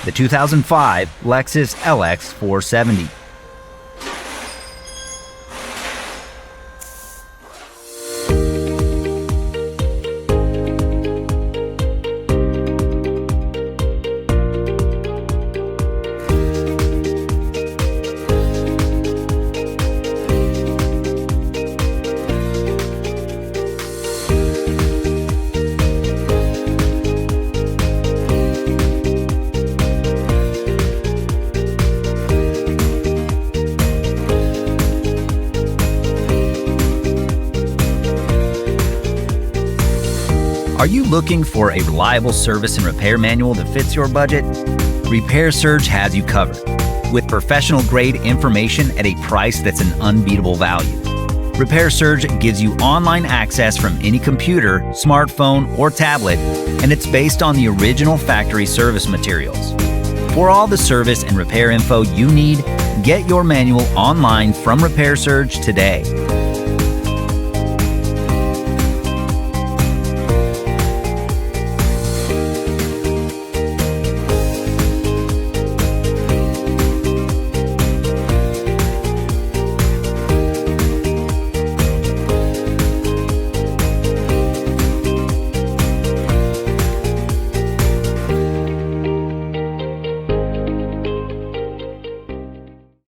the 2005 Lexus LX470. Are you looking for a reliable service and repair manual that fits your budget? Repair Surge has you covered, with professional-grade information at a price that's an unbeatable value. Repair Surge gives you online access from any computer, smartphone, or tablet, and it's based on the original factory service materials. For all the service and repair info you need, get your manual online from Repair Surge today.